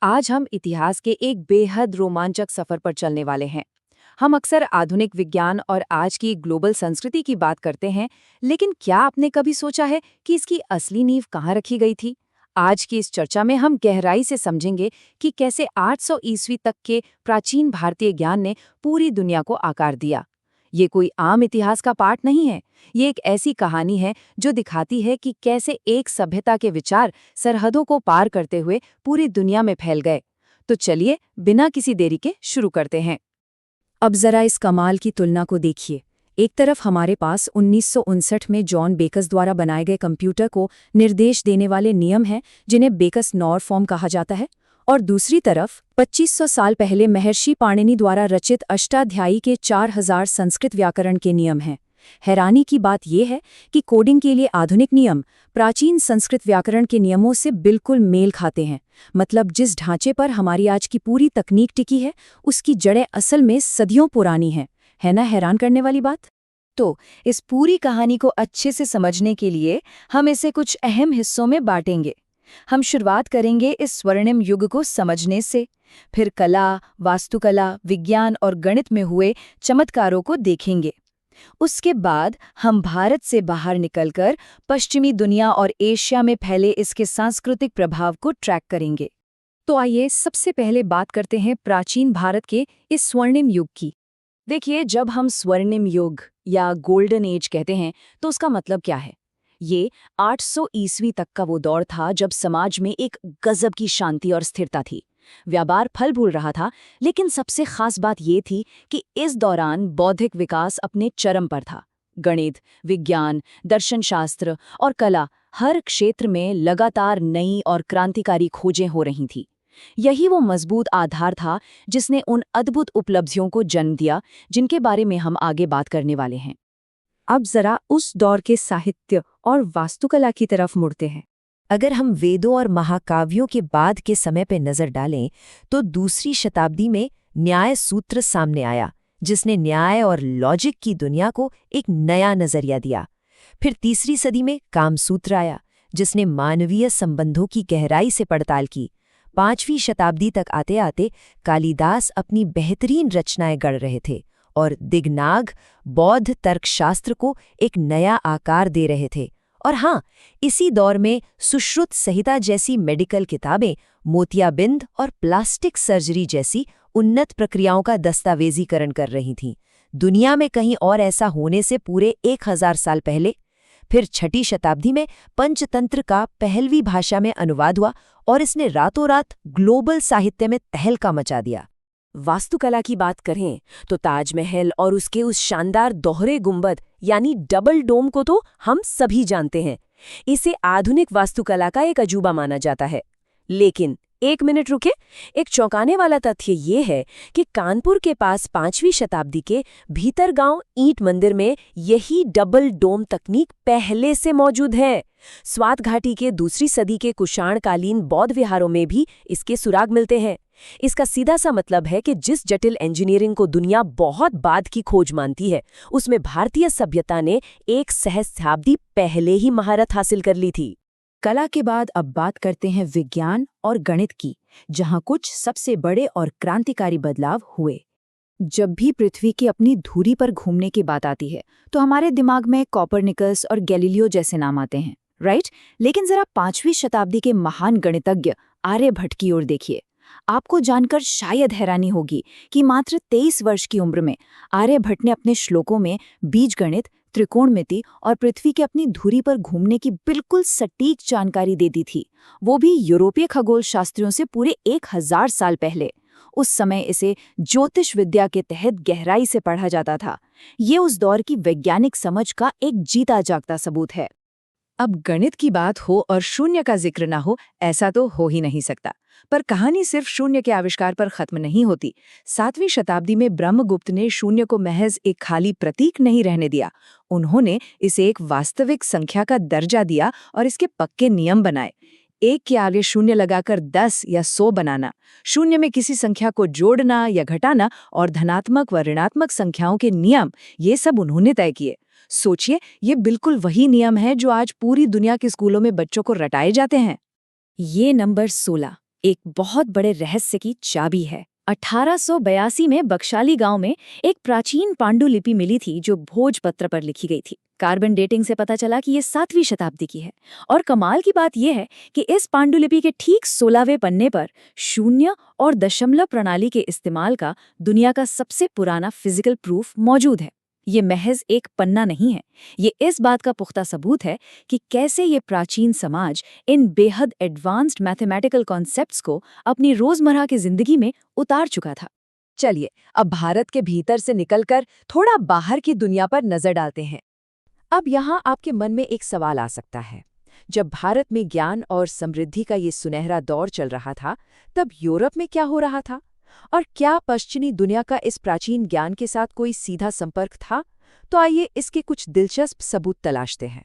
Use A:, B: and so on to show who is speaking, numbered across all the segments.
A: आज हम इतिहास के एक बेहद रोमांचक सफर पर चलने वाले हैं। हम अक्सर आधुनिक विज्ञान और आज की ग्लोबल संस्कृति की बात करते हैं, लेकिन क्या आपने कभी सोचा है कि इसकी असली नींव कहाँ रखी गई थी? आज की इस चर्चा में हम गहराई से समझेंगे कि कैसे 800 ईस्वी तक के प्राचीन भारतीय ज्ञान ने पूरी दुनिया को आकार दिया। ये कोई आम इतिहास का पाठ नहीं है, ये एक ऐसी कहानी है जो दिखाती है कि कैसे एक सभ्यता के विचार सरहदों को पार करते हुए पूरी दुनिया में फैल गए। तो चलिए बिना किसी देरी के शुरू करते हैं। अब जरा इस कमाल की तुलना को देखिए। एक तरफ हमारे पास 1959 में जॉन बेकस द्वारा बनाए गए कंप्यूटर को निर्देश देने वाले नियम हैं, जिन्हें बेकस नॉरफॉर्म कहा जाता है, और दूसरी तरफ 2500 साल पहले महर्षि पाणिनि द्वारा रचित अष्टाध्यायी के 4000 संस्कृत व्याकरण के नियम हैं। हैरानी की बात यह है कि कोडिंग के लिए आधुनिक नियम प्राचीन संस्कृत व्याकरण के नियमों से बिल्कुल मेल खाते हैं। मतलब जिस ढांचे पर हमारी आज की पूरी तकनीक टिकी है, उसकी जड़ें असल में सदियों पुरानी हैं। है ना हैरान करने वाली बात? तो इस पूरी कहानी को अच्छे से समझने के लिए हम इसे कुछ अहम हिस्सों में बांटेंगे। हम शुरुआत करेंगे इस स्वर्णिम युग को समझने से, फिर कला, वास्तुकला, विज्ञान और गणित में हुए चमत्कारों को देखेंगे। उसके बाद हम भारत से बाहर निकलकर पश्चिमी दुनिया और एशिया में फैले इसके सांस्कृतिक प्रभाव को ट्रैक करेंगे। तो आइए सबसे पहले बात करते हैं प्राचीन भारत के इस स्वर्णिम युग की। देखिए, जब हम स्वर्णिम युग या गोल्डन एज कहते हैं तो उसका मतलब क्या है? ये 800 ईस्वी तक का वो दौर था जब समाज में एक गजब की शांति और स्थिरता थी। व्यापार फल फूल रहा था, लेकिन सबसे खास बात ये थी कि इस दौरान बौद्धिक विकास अपने चरम पर था। गणित, विज्ञान, दर्शनशास्त्र और कला, हर क्षेत्र में लगातार नई और क्रांतिकारी खोजें हो रही थीं। यही वो मजबूत आधार था जिसने उन अद्भुत उपलब्धियों को जन्म दिया जिनके बारे में हम आगे बात करने वाले हैं। अब जरा उस दौर के साहित्य और वास्तुकला की तरफ मुड़ते हैं।
B: अगर हम वेदों और महाकाव्यों के बाद के समय पर नजर डालें तो दूसरी शताब्दी में न्याय सूत्र सामने आया, जिसने न्याय और लॉजिक की दुनिया को एक नया नजरिया दिया। फिर तीसरी सदी में कामसूत्र आया, जिसने मानवीय संबंधों की गहराई से पड़ताल की। 5वीं शताब्दी तक आते आते कालिदास अपनी बेहतरीन रचनाएं गढ़ रहे थे और दिगनाग बौद्ध तर्कशास्त्र को एक नया आकार दे रहे थे। और हाँ, इसी दौर में सुश्रुत संहिता जैसी मेडिकल किताबें मोतियाबिंद और प्लास्टिक सर्जरी जैसी उन्नत प्रक्रियाओं का दस्तावेजीकरण कर रही थीं। दुनिया में कहीं और ऐसा होने से पूरे 1000 साल पहले। फिर 6ठी शताब्दी में पंचतंत्र का पहलवी भाषा में अनुवाद हुआ और इसने रातों रात ग्लोबल साहित्य में तहलका मचा दिया।
A: वास्तुकला की बात करें तो ताजमहल और उसके उस शानदार दोहरे गुंबद यानी डबल डोम को तो हम सभी जानते हैं। इसे आधुनिक वास्तुकला का एक अजूबा माना जाता है। लेकिन एक मिनट रुके, एक चौंकाने वाला तथ्य ये है कि कानपुर के पास 5वीं शताब्दी के भीतरगांव ईंट मंदिर में यही डबल डोम तकनीक पहले से मौजूद है। स्वात घाटी के दूसरी सदी के कुषाणकालीन बौद्ध विहारों में भी इसके सुराग मिलते हैं। इसका सीधा सा मतलब है कि जिस जटिल इंजीनियरिंग को दुनिया बहुत बाद की खोज मानती है, उसमें भारतीय सभ्यता ने एक सहस्राब्दी पहले ही महारत हासिल कर ली थी। कला के बाद अब बात करते हैं विज्ञान और गणित की, जहां कुछ सबसे बड़े और क्रांतिकारी बदलाव हुए। जब भी पृथ्वी की अपनी धुरी पर घूमने की बात आती है तो हमारे दिमाग में कोपरनिकस और गैलीलियो जैसे नाम आते हैं, राइट? लेकिन जरा 5वीं शताब्दी के महान गणितज्ञ आर्यभट्ट की ओर देखिए। आपको जानकर शायद हैरानी होगी कि मात्र 23 वर्ष की उम्र में आर्यभट्ट ने अपने श्लोकों में बीजगणित, त्रिकोणमिति और पृथ्वी के अपनी धुरी पर घूमने की बिल्कुल सटीक जानकारी दे दी थी, वो भी यूरोपीय खगोल शास्त्रियों से पूरे 1000 साल पहले। उस समय इसे ज्योतिष विद्या के तहत गहराई से पढ़ा जाता था। ये उस दौर की वैज्ञानिक समझ का एक जीता जागता सबूत है। अब गणित की बात हो और शून्य का जिक्र ना हो, ऐसा तो हो ही नहीं सकता। पर कहानी सिर्फ शून्य के आविष्कार पर खत्म नहीं होती। 7वीं शताब्दी में ब्रह्मगुप्त ने शून्य को महज एक खाली प्रतीक नहीं रहने दिया। उन्होंने इसे एक वास्तविक संख्या का दर्जा दिया और इसके पक्के नियम बनाए। 1 के आगे शून्य लगाकर 10 या 100 बनाना, शून्य में किसी संख्या को जोड़ना या घटाना और धनात्मक व ऋणात्मक संख्याओं के नियम, ये सब उन्होंने तय किए। सोचिए, ये बिल्कुल वही नियम है जो आज पूरी दुनिया के स्कूलों में बच्चों को रटाए जाते हैं। ये नंबर 16 एक बहुत बड़े रहस्य की चाबी है। 1882 में बख्शाली गांव में एक प्राचीन पांडुलिपि मिली थी जो भोजपत्र पर लिखी गई थी। कार्बन डेटिंग से पता चला कि ये 7वीं शताब्दी की है। और कमाल की बात यह है कि इस पांडुलिपि के ठीक 16वें पन्ने पर शून्य और दशमलव प्रणाली के इस्तेमाल का दुनिया का सबसे पुराना फिजिकल प्रूफ मौजूद है। ये महज एक पन्ना नहीं है, ये इस बात का पुख्ता सबूत है कि कैसे ये प्राचीन समाज इन बेहद एडवांस्ड मैथमेटिकल कॉन्सेप्ट्स को अपनी रोजमर्रा की जिंदगी में उतार चुका था।
B: चलिए, अब भारत के भीतर से निकलकर थोड़ा बाहर की दुनिया पर नजर डालते हैं। अब यहाँ आपके मन में एक सवाल आ सकता है। जब भारत में ज्ञान और समृद्धि का ये सुनहरा दौर चल रहा था, तब यूरोप में क्या हो रहा था? और क्या पश्चिमी दुनिया का इस प्राचीन ज्ञान के साथ कोई सीधा संपर्क था? तो आइए इसके कुछ दिलचस्प सबूत तलाशते हैं।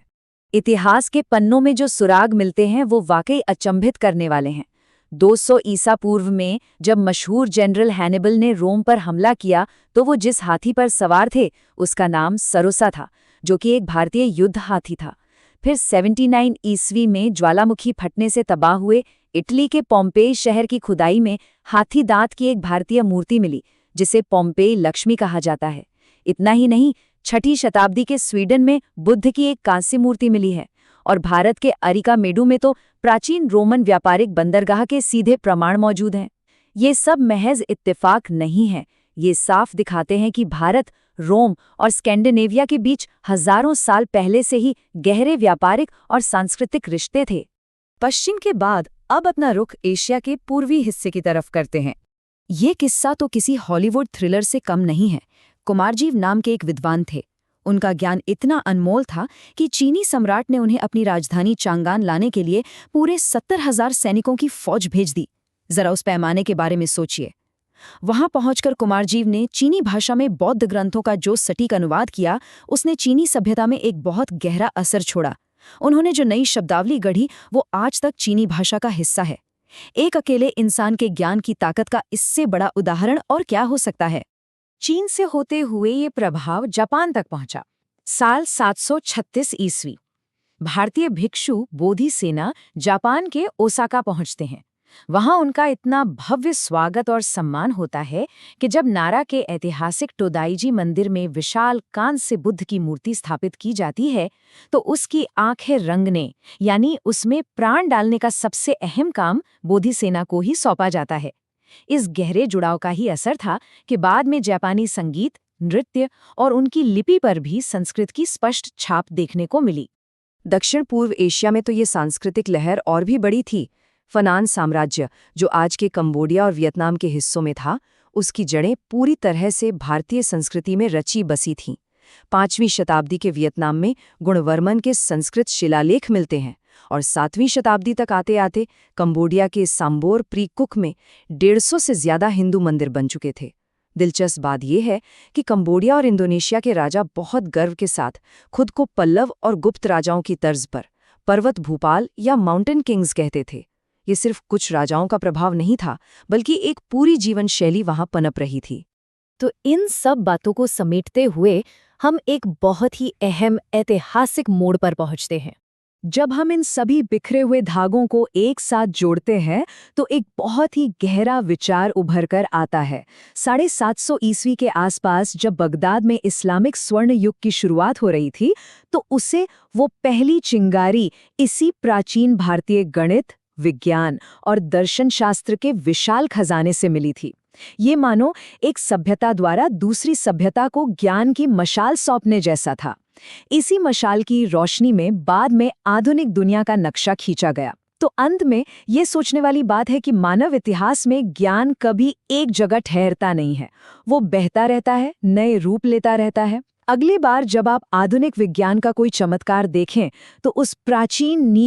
A: इतिहास के पन्नों में जो सुराग मिलते हैं वो वाकई अचंभित करने वाले हैं। 200 ईसा पूर्व में जब मशहूर जनरल हैनिबल ने रोम पर हमला किया तो वो जिस हाथी पर सवार थे उसका नाम सरोसा था, जो कि एक भारतीय युद्ध हाथी था। फिर 79 ईस्वी में ज्वालामुखी फटने से तबाह हुए इटली के पोम्पेई शहर की खुदाई में हाथी दांत की एक भारतीय मूर्ति मिली, जिसे पोम्पेई लक्ष्मी कहा जाता है। इतना ही नहीं, 6ठी शताब्दी के स्वीडन में बुद्ध की एक कांस्य मूर्ति मिली है। और भारत के अरिकामेडु में तो प्राचीन रोमन व्यापारिक बंदरगाह के सीधे प्रमाण मौजूद हैं। ये सब महज इत्तेफाक नहीं है, ये साफ दिखाते हैं कि भारत, रोम और स्कैंडिनेविया के बीच हजारों साल पहले से ही गहरे व्यापारिक और सांस्कृतिक रिश्ते थे। पश्चिम के बाद अब अपना रुख एशिया के पूर्वी हिस्से की तरफ करते हैं। ये किस्सा तो किसी हॉलीवुड थ्रिलर से कम नहीं है। कुमारजीव नाम के एक विद्वान थे। उनका ज्ञान इतना अनमोल था कि चीनी सम्राट ने उन्हें अपनी राजधानी चांगान लाने के लिए पूरे 70,000 सैनिकों की फौज भेज दी। जरा उस पैमाने के बारे में सोचिए। वहां पहुंचकर कुमारजीव ने चीनी भाषा में बौद्ध ग्रंथों का जो सटीक अनुवाद किया, उसने चीनी सभ्यता में एक बहुत गहरा असर छोड़ा। उन्होंने जो नई शब्दावली गढ़ी वो आज तक चीनी भाषा का हिस्सा है। एक अकेले इंसान के ज्ञान की ताकत का इससे बड़ा उदाहरण और क्या हो सकता है। चीन से होते हुए ये प्रभाव जापान तक पहुंचा। साल 736 ईस्वी भारतीय भिक्षु बोधि सेना जापान के ओसाका पहुंचते हैं। वहां उनका इतना भव्य स्वागत और सम्मान होता है कि जब नारा के ऐतिहासिक टोदाईजी मंदिर में विशाल कांस्य बुद्ध की मूर्ति स्थापित की जाती है तो उसकी आंखें रंगने यानी उसमें प्राण डालने का सबसे अहम काम बोधि सेना को ही सौंपा जाता है। इस गहरे जुड़ाव का ही असर था कि बाद में जापानी संगीत, नृत्य और उनकी लिपि पर भी संस्कृत की स्पष्ट छाप देखने को मिली।
B: दक्षिण पूर्व एशिया में तो ये सांस्कृतिक लहर और भी बड़ी थी। फनान साम्राज्य, जो आज के कंबोडिया और वियतनाम के हिस्सों में था, उसकी जड़ें पूरी तरह से भारतीय संस्कृति में रची बसी थीं। 5वीं शताब्दी के वियतनाम में गुणवर्मन के संस्कृत शिलालेख मिलते हैं और 7वीं शताब्दी तक आते आते कंबोडिया के सांबोर प्रीकुक में 150 से ज्यादा हिंदू मंदिर बन चुके थे। दिलचस्प बात यह है कि कंबोडिया और इंडोनेशिया के राजा बहुत गर्व के साथ खुद को पल्लव और गुप्त राजाओं की तर्ज पर पर्वत भूपाल या माउंटेन किंग्स कहते थे। ये सिर्फ कुछ राजाओं का प्रभाव नहीं था, बल्कि एक पूरी जीवन शैली वहां पनप रही थी।
A: तो इन सब बातों को समेटते हुए हम एक बहुत ही अहम ऐतिहासिक मोड़ पर पहुंचते हैं। जब हम इन सभी बिखरे हुए धागों को एक साथ जोड़ते हैं तो एक बहुत ही गहरा विचार उभर कर आता है। 750 ईस्वी के आसपास जब बगदाद में इस्लामिक स्वर्ण युग की शुरुआत हो रही थी तो उसे वो पहली चिंगारी इसी प्राचीन भारतीय गणित, विज्ञान और दर्शन शास्त्र के विशाल खजाने से मिली थी। ये मानो एक सभ्यता द्वारा दूसरी सभ्यता को ज्ञान की मशाल सौंपने जैसा था। इसी मशाल की रोशनी में बाद में आधुनिक दुनिया का नक्शा खींचा गया। तो अंत में ये सोचने वाली बात है कि मानव इतिहास में ज्ञान कभी एक जगह ठहरता नहीं है, वो बहता रहता है, नए रूप लेता रहता है। अगली बार जब आप आधुनिक विज्ञान का कोई चमत्कार देखें तो उस प्राचीन नींव